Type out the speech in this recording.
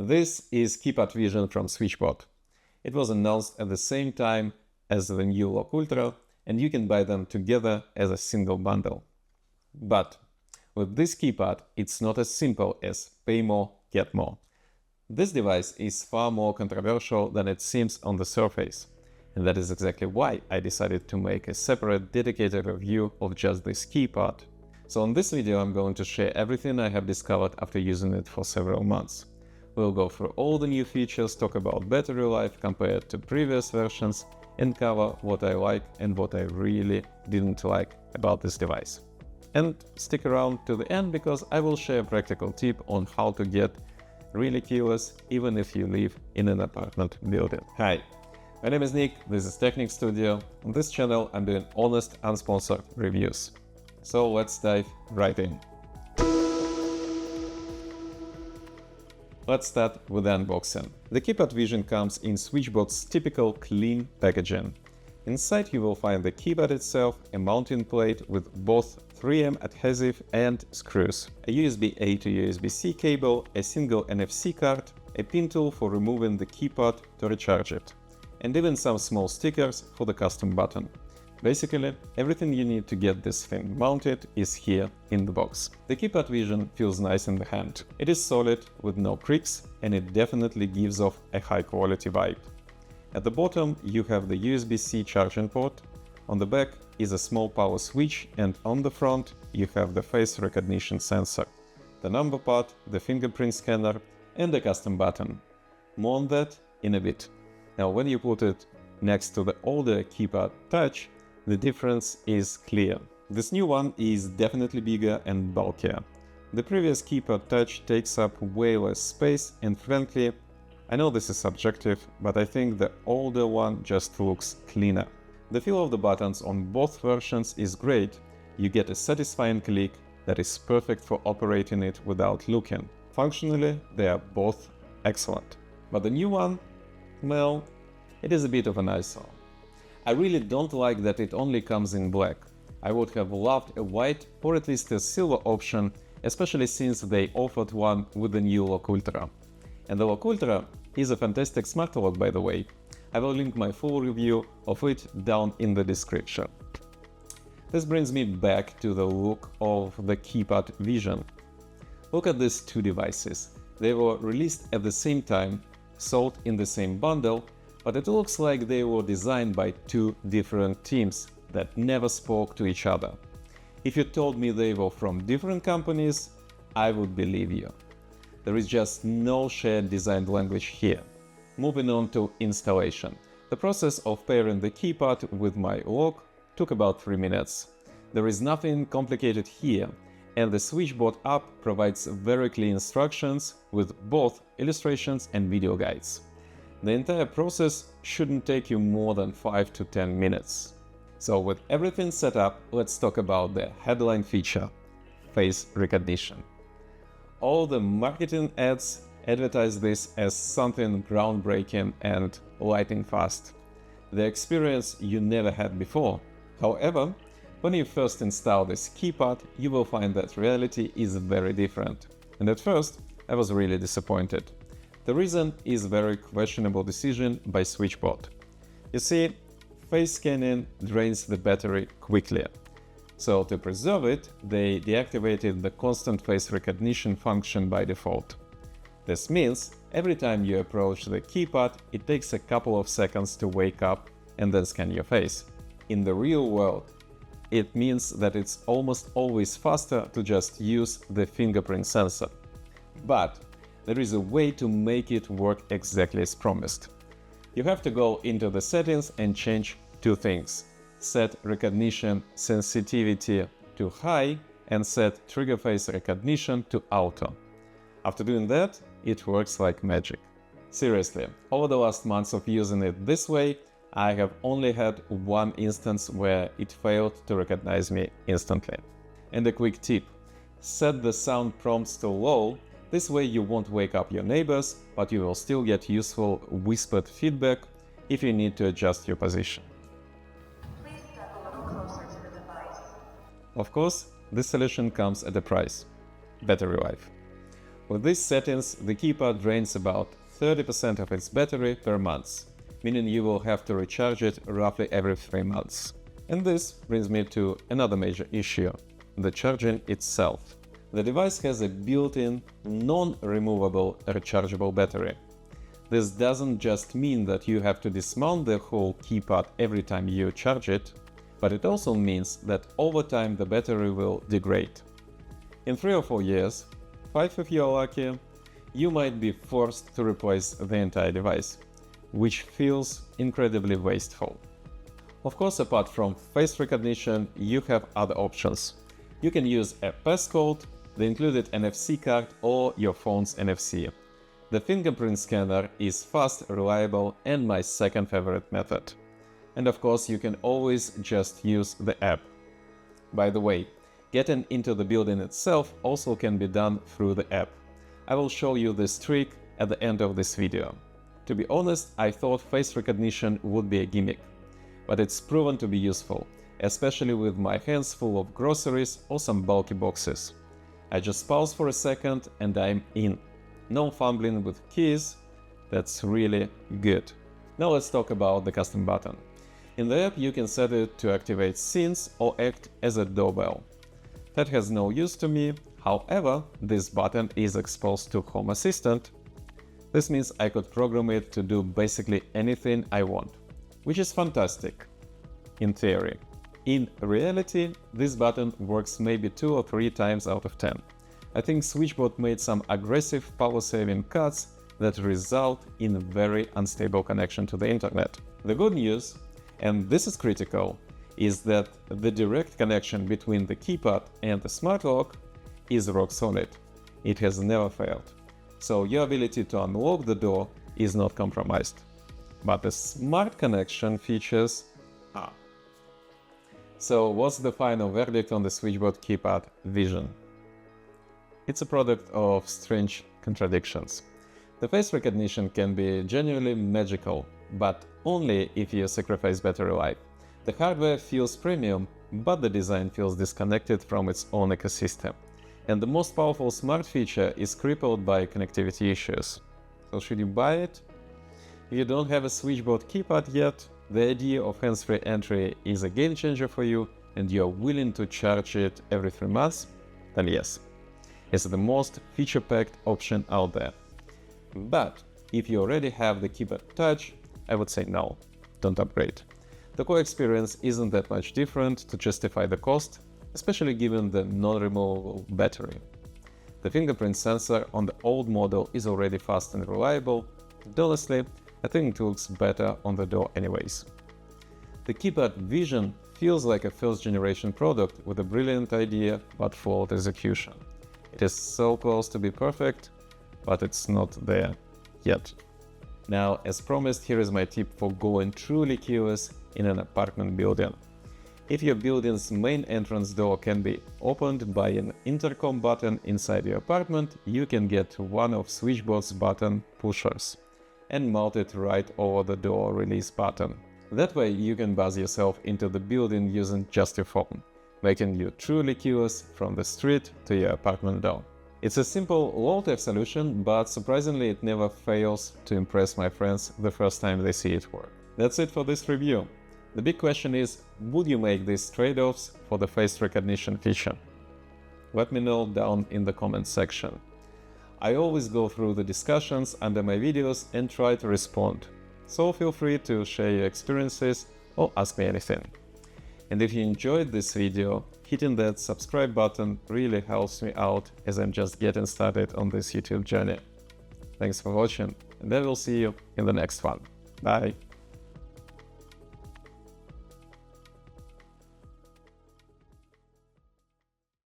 This is Keypad Vision from SwitchBot. It was announced at the same time as the new Lock Ultra, and you can buy them together as a single bundle. But with this keypad, it's not as simple as pay more, get more. This device is far more controversial than it seems on the surface. And that is exactly why I decided to make a separate dedicated review of just this keypad. So in this video, I'm going to share everything I have discovered after using it for several months. We'll go through all the new features, talk about battery life compared to previous versions, and cover what I like and what I really didn't like about this device. And stick around to the end because I will share a practical tip on how to get really keyless even if you live in an apartment building. Hi, my name is Nick, this is Technic Studio. On this channel I'm doing honest, unsponsored reviews. So let's dive right in. Let's start with the unboxing. The Keypad Vision comes in SwitchBot's typical clean packaging. Inside you will find the keypad itself, a mounting plate with both 3M adhesive and screws, a USB-A to USB-C cable, a single NFC card, a pin tool for removing the keypad to recharge it, and even some small stickers for the custom button. Basically, everything you need to get this thing mounted is here in the box. The Keypad Vision feels nice in the hand. It is solid with no creaks and it definitely gives off a high quality vibe. At the bottom you have the USB-C charging port, on the back is a small power switch, and on the front you have the face recognition sensor, the number pad, the fingerprint scanner and the custom button. More on that in a bit. Now when you put it next to the older Keypad Touch, the difference is clear. This new one is definitely bigger and bulkier. The previous Keypad Touch takes up way less space, and frankly, I know this is subjective, but I think the older one just looks cleaner. The feel of the buttons on both versions is great. You get a satisfying click that is perfect for operating it without looking. Functionally, they are both excellent. But the new one, well, it is a bit of an eyesore. I really don't like that it only comes in black. I would have loved a white or at least a silver option, especially since they offered one with the new Lock Ultra. And the Lock Ultra is a fantastic smart lock, by the way. I will link my full review of it down in the description. This brings me back to the look of the Keypad Vision. Look at these two devices. They were released at the same time, sold in the same bundle, but it looks like they were designed by two different teams that never spoke to each other. If you told me they were from different companies, I would believe you. There is just no shared design language here. Moving on to installation. The process of pairing the keypad with my lock took about 3 minutes. There is nothing complicated here, and the SwitchBot app provides very clear instructions with both illustrations and video guides. The entire process shouldn't take you more than 5 to 10 minutes. So with everything set up, let's talk about the headline feature, face recognition. All the marketing ads advertise this as something groundbreaking and lightning fast. The experience you never had before. However, when you first install this keypad, you will find that reality is very different. And at first, I was really disappointed. The reason is a very questionable decision by SwitchBot. You see, face scanning drains the battery quickly. So to preserve it, they deactivated the constant face recognition function by default. This means every time you approach the keypad, it takes a couple of seconds to wake up and then scan your face. In the real world, it means that it's almost always faster to just use the fingerprint sensor. But there is a way to make it work exactly as promised. You have to go into the settings and change two things. Set recognition sensitivity to high and set trigger face recognition to auto. After doing that, it works like magic. Seriously, over the last months of using it this way, I have only had one instance where it failed to recognize me instantly. And a quick tip, set the sound prompts to low. This way you won't wake up your neighbors, but you will still get useful whispered feedback if you need to adjust your position. Please step a little closer to the device. Of course, this solution comes at a price: battery life. With these settings, the keypad drains about 30% of its battery per month, meaning you will have to recharge it roughly every 3 months. And this brings me to another major issue: the charging itself. The device has a built-in, non-removable rechargeable battery. This doesn't just mean that you have to dismount the whole keypad every time you charge it, but it also means that over time the battery will degrade. In 3 or 4 years, 5 if you're lucky, you might be forced to replace the entire device, which feels incredibly wasteful. Of course, apart from face recognition, you have other options. You can use a passcode, the included NFC card, or your phone's NFC. The fingerprint scanner is fast, reliable, and my second favorite method. And of course, you can always just use the app. By the way, getting into the building itself also can be done through the app. I will show you this trick at the end of this video. To be honest, I thought face recognition would be a gimmick, but it's proven to be useful, especially with my hands full of groceries or some bulky boxes. I just pause for a second and I'm in. No fumbling with keys, that's really good. Now let's talk about the custom button. In the app you can set it to activate scenes or act as a doorbell. That has no use to me, however, this button is exposed to Home Assistant. This means I could program it to do basically anything I want, which is fantastic, in theory. In reality, this button works maybe 2 or 3 times out of 10. I think SwitchBot made some aggressive power-saving cuts that result in a very unstable connection to the internet. The good news, and this is critical, is that the direct connection between the keypad and the smart lock is rock solid. It has never failed. So your ability to unlock the door is not compromised. But the smart connection features are. So what's the final verdict on the SwitchBot Keypad Vision? It's a product of strange contradictions. The face recognition can be genuinely magical, but only if you sacrifice battery life. The hardware feels premium, but the design feels disconnected from its own ecosystem. And the most powerful smart feature is crippled by connectivity issues. So should you buy it? If you don't have a SwitchBot keypad yet, the idea of hands-free entry is a game changer for you and you're willing to charge it every 3 months, then yes, it's the most feature-packed option out there. But if you already have the keypad touch, I would say no, don't upgrade. The core experience isn't that much different to justify the cost, especially given the non-removable battery. The fingerprint sensor on the old model is already fast and reliable, and honestly, I think it looks better on the door anyways. The Keypad Vision feels like a first-generation product with a brilliant idea but flawed execution. It is so close to be perfect, but it's not there yet. Now, as promised, here is my tip for going truly keyless in an apartment building. If your building's main entrance door can be opened by an intercom button inside your apartment, you can get one of SwitchBot's button pushers and mount it right over the door release button. That way you can buzz yourself into the building using just your phone, making you truly keyless from the street to your apartment door. It's a simple, low-tech solution, but surprisingly it never fails to impress my friends the first time they see it work. That's it for this review. The big question is, would you make these trade-offs for the face recognition feature? Let me know down in the comments section. I always go through the discussions under my videos and try to respond, so feel free to share your experiences or ask me anything. And if you enjoyed this video, hitting that subscribe button really helps me out as I'm just getting started on this YouTube journey. Thanks for watching, and I will see you in the next one. Bye!